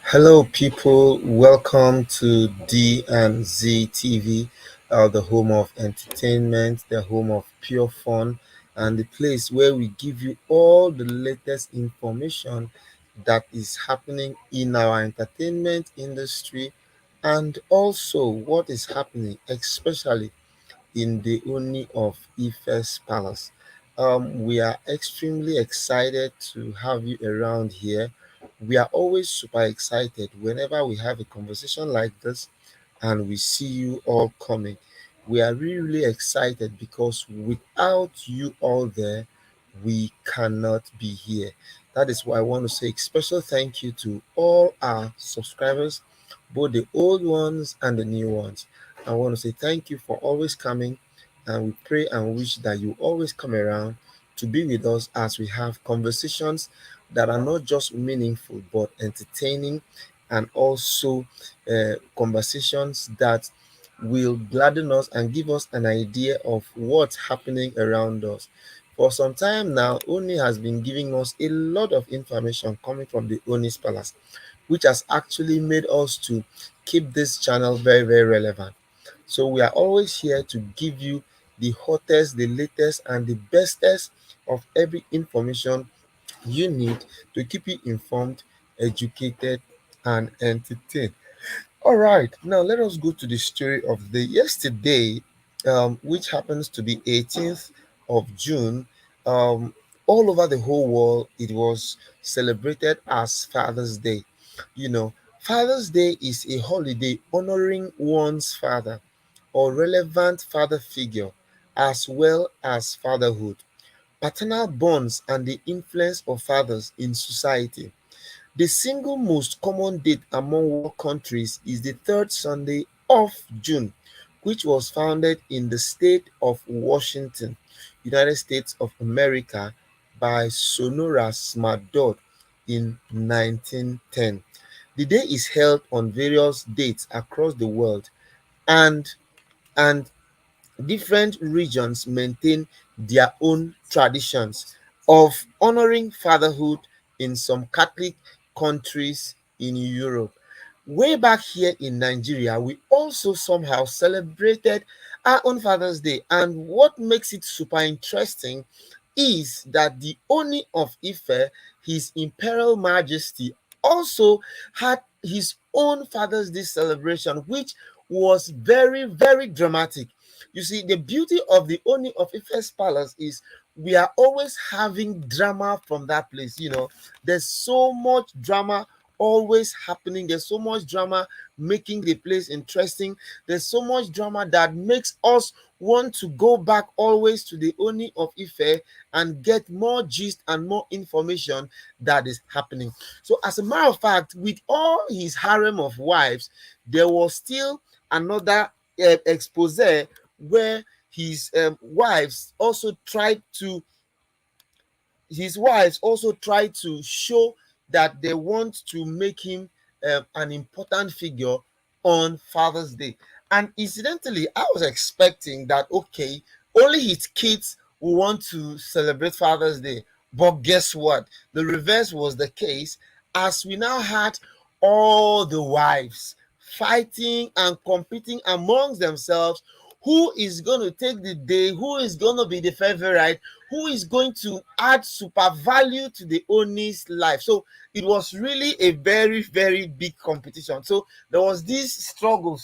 Hello, people. Welcome to DMZ TV, the home of entertainment, the home of pure fun, and the place where we give you all the latest information that is happening in our entertainment industry and also what is happening, especially in the Ooni of Ife's palace. We are extremely excited to have you around here. We are always super excited whenever we have a conversation like this and we see you all coming. We are really, really excited because without you all there, we cannot be here. That is why I want to say a special thank you to all our subscribers, both the old ones and the new ones. I want to say thank you for always coming, and we pray and wish that you always come around to be with us as we have conversations that are not just meaningful but entertaining, and also conversations that will gladden us and give us an idea of what's happening around us. For some time now, Oni has been giving us a lot of information coming from the Oni's Palace, which has actually made us to keep this channel very, very relevant. So we are always here to give you the hottest, the latest, and the bestest of every information you need to keep you informed, educated, and entertained. All right, now let us go to the story of the yesterday, which happens to be 18th of June. All over the whole world, it was celebrated as Father's Day. Father's Day is a holiday honoring one's father or relevant father figure, as well as fatherhood, paternal bonds, and the influence of fathers in society. The single most common date among world countries is the third Sunday of June, which was founded in the state of Washington, United States of America, by Sonora Smadod in 1910. The day is held on various dates across the world, and and different regions maintain their own traditions of honoring fatherhood. In some Catholic countries in Europe, way back here in Nigeria, we also somehow celebrated our own Father's Day. And what makes it super interesting is that the Ooni of Ife, His Imperial Majesty, also had his own Father's Day celebration, which was very, very dramatic. You see, the beauty of the Ooni of Ife's palace is we are always having drama from that place. There's so much drama always happening. There's so much drama making the place interesting. There's so much drama that makes us want to go back always to the Ooni of Ife and get more gist and more information that is happening. So, as a matter of fact, with all his harem of wives, there was still another expose where his wives also tried to show that they want to make him an important figure on Father's Day. And incidentally, I was expecting that, okay, only his kids will want to celebrate Father's Day. But guess what? The reverse was the case, as we now had all the wives fighting and competing amongst themselves. Who is going to take the day? Who is going to be the favorite? Who is going to add super value to the Oni's life? So it was really a very, very big competition. So there was this struggle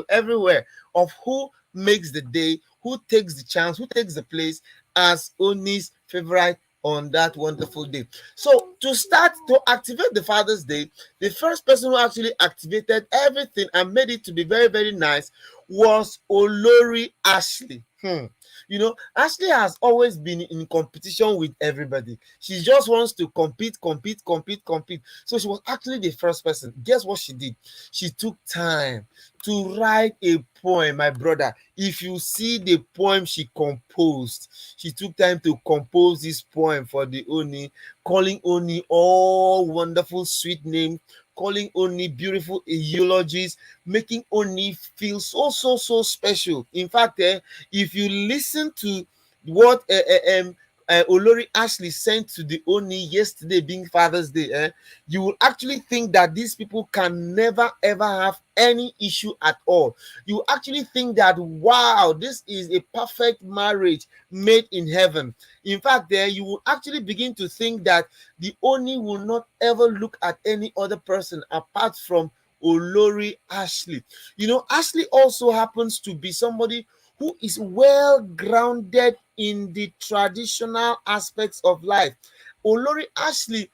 everywhere of who makes the day, who takes the chance, who takes the place as Oni's favorite on that wonderful day. So to start to activate the Father's Day, the first person who actually activated everything and made it to be very, very nice was Olori Ashley. Ashley has always been in competition with everybody. She just wants to compete. So she was actually the first person. Guess what she did? She took time to write a poem, my brother. If you see the poem she composed, she took time to compose this poem for the Oni, calling Oni all wonderful, sweet names, calling Oni beautiful eulogies, making Oni feel so special. In fact, if you listen to what Olori Ashley sent to the Oni yesterday, being Father's Day, you will actually think that these people can never ever have any issue at all. You actually think that, wow, this is a perfect marriage made in heaven. In fact, there you will actually begin to think that the Oni will not ever look at any other person apart from Olori Ashley. Ashley also happens to be somebody who is well grounded in the traditional aspects of life. Olori Ashley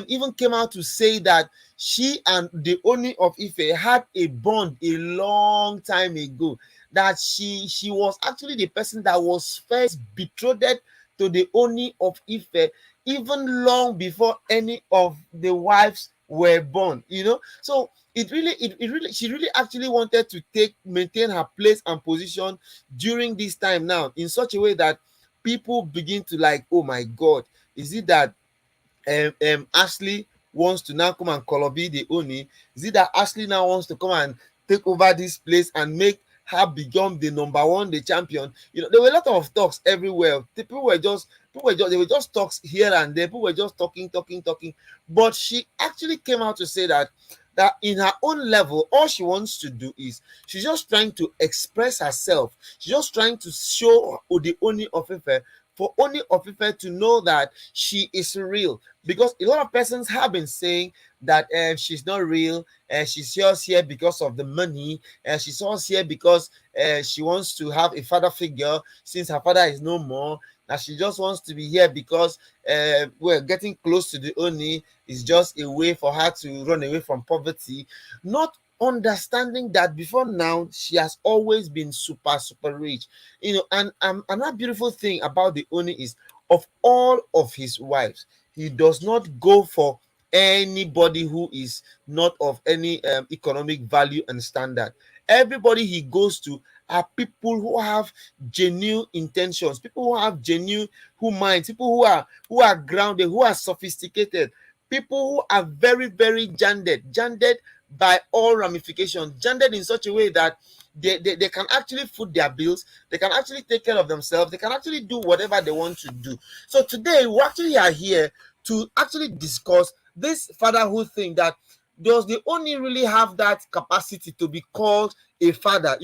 even came out to say that she and the Ooni of Ife had a bond a long time ago. That she was actually the person that was first betrothed to the Ooni of Ife, even long before any of the wives were born. So it really she really actually wanted to maintain her place and position during this time now, in such a way that people begin to like, oh my god, is it that Ashley wants to now come and Kolobi the Oni? Is it that Ashley now wants to come and take over this place and make her become the number one, the champion? There were a lot of talks everywhere. They were just talks here and there. People were just talking. But she actually came out to say that in her own level, all she wants to do is she's just trying to express herself. She's just trying to show the Ooni of Ife, for Ooni of Ife to know that she is real. Because a lot of persons have been saying that she's not real, she's just here because of the money, she's just here because she wants to have a father figure since her father is no more. That she just wants to be here because we're getting close to the Oni is just a way for her to run away from poverty, not understanding that before now she has always been super rich. And another beautiful thing about the Oni is, of all of his wives, he does not go for anybody who is not of any economic value and standard. Everybody he goes to are people who have genuine intentions, people who have genuine minds, people who are grounded, who are sophisticated, people who are very, very janded by all ramifications, janded in such a way that they can actually foot their bills, they can actually take care of themselves, they can actually do whatever they want to do. So today we actually are here to actually discuss this fatherhood thing. That does the Oni really have that capacity to be called a father?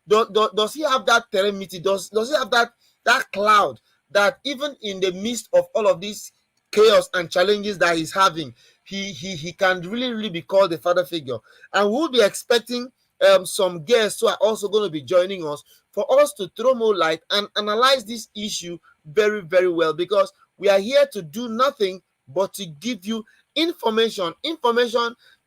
Does he have that temerity? Does he have that cloud that even in the midst of all of these chaos and challenges that he's having, he can really be called a father figure? And we'll be expecting some guests who are also going to be joining us for us to throw more light and analyze this issue very well, because we are here to do nothing but to give you information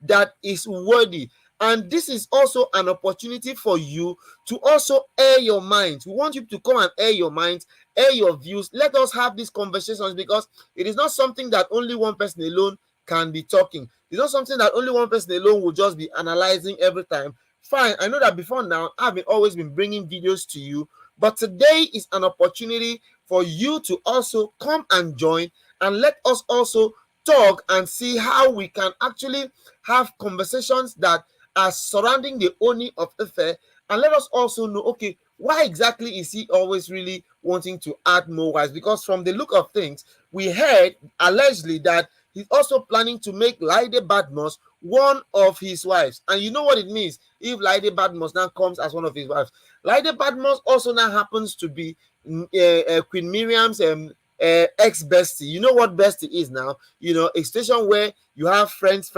that is worthy. And this is also an opportunity for you to also air your minds. We want you to come and air your minds, air your views. Let us have these conversations, because it is not something that only one person alone can be talking. It's not something that only one person alone will just be analyzing every time. Fine, I know that before now I've always been bringing videos to you, but today is an opportunity for you to also come and join, and let us also talk and see how we can actually have conversations that are surrounding the Oni of Ife. And let us also know, okay, why exactly is he always really wanting to add more wives? Because from the look of things, we heard allegedly that he's also planning to make Laide Badmus one of his wives. And you know what it means if Laide Badmus now comes as one of his wives. Laide Badmus also now happens to be Queen Miriam's ex bestie. You know what bestie is now? A station where you have friends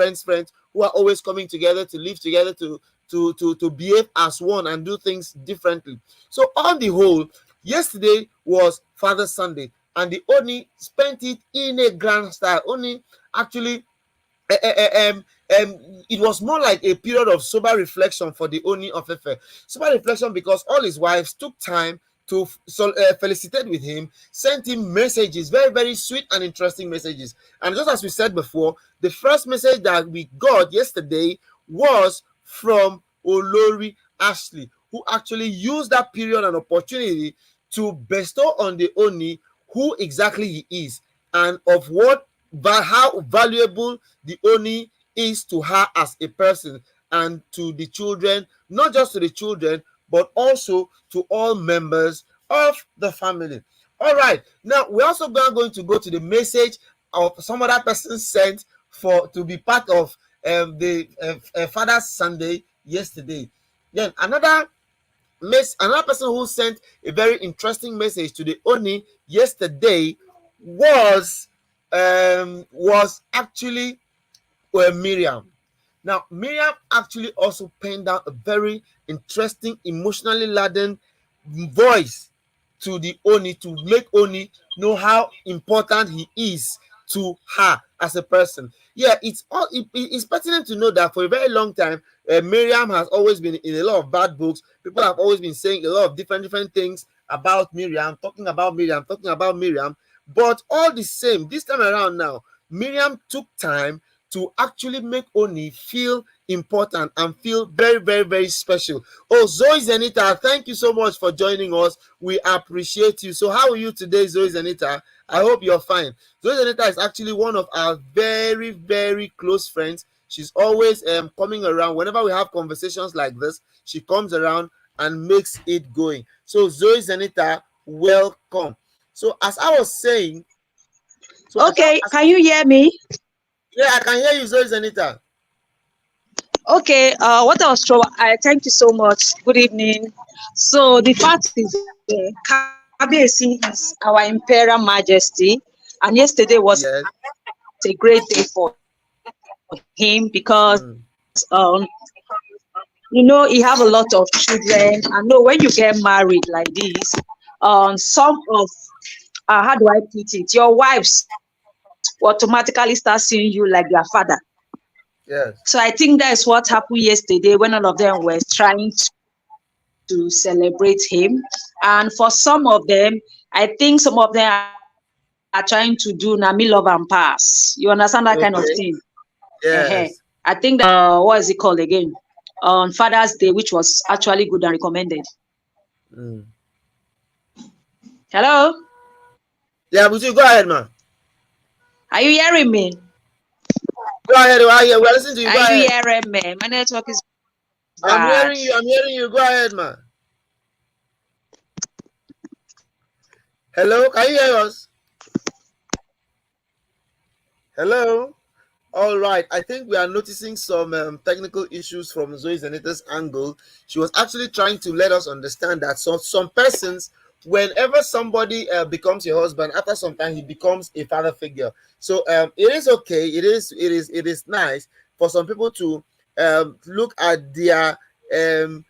who are always coming together to live together, to behave as one and do things differently. So on the whole, yesterday was Father's Sunday, and the Oni spent it in a grand style. Oni actually it was more like a period of sober reflection for the Oni of Ife. Sober reflection because all his wives took time to felicitate with him, sent him messages, very sweet and interesting messages. And just as we said before, the first message that we got yesterday was from Olori Ashley, who actually used that period and opportunity to bestow on the Oni who exactly he is, and of how valuable the Oni is to her as a person, and to the children, not just to the children, but also to all members of the family. All right. Now we're also going to go to the message of some other person sent for to be part of the Father's Sunday yesterday. Then another person who sent a very interesting message to the Oni yesterday was actually Miriam. Now, Miriam actually also penned down a very interesting, emotionally laden voice to the Oni to make Oni know how important he is to her as a person. Yeah, it's pertinent to know that for a very long time, Miriam has always been in a lot of bad books. People have always been saying a lot of different things about Miriam, talking about Miriam, talking about Miriam. But all the same, this time around now, Miriam took time to actually make Oni feel important and feel very special. Oh, Zoe Zenita, thank you so much for joining us. We appreciate you. So how are you today, Zoe Zenita? I hope you're fine. Zoe Zenita is actually one of our very close friends. She's always coming around. Whenever we have conversations like this, she comes around and makes it going. So Zoe Zenita, welcome. So as I was saying, okay, can you hear me? Yeah, I can hear you, Zoe Zenita. Okay, what I was trying, I thank you so much. Good evening. So the fact is, Kabiyesi is our Imperial Majesty, and yesterday was a Yes. great day for him because Mm. he have a lot of children. I know when you get married like this, some of how do I put it? Your wives will automatically start seeing you like their father. So I Yes. think that's what happened yesterday when all of them were trying to celebrate him. And for some of them, I think some of them are trying to do Nami Love and Pass. You understand that kind of thing? Okay. I think that Yes. what is it called again? On Father's Day, which was actually good and recommended. Mm. Hello? Yeah, but you go ahead, man. Are you hearing me? Go ahead. We're listening to you. Go Are you ahead. hearing me? My network is I'm bad. hearing you. I'm hearing you. Go ahead, man. Hello, can you hear us? Hello. All right. I think we are noticing some technical issues from Zoe Zenita's angle. She was actually trying to let us understand that some persons, whenever somebody becomes your husband, after some time he becomes a father figure. So it is okay. It is nice for some people to look at their husband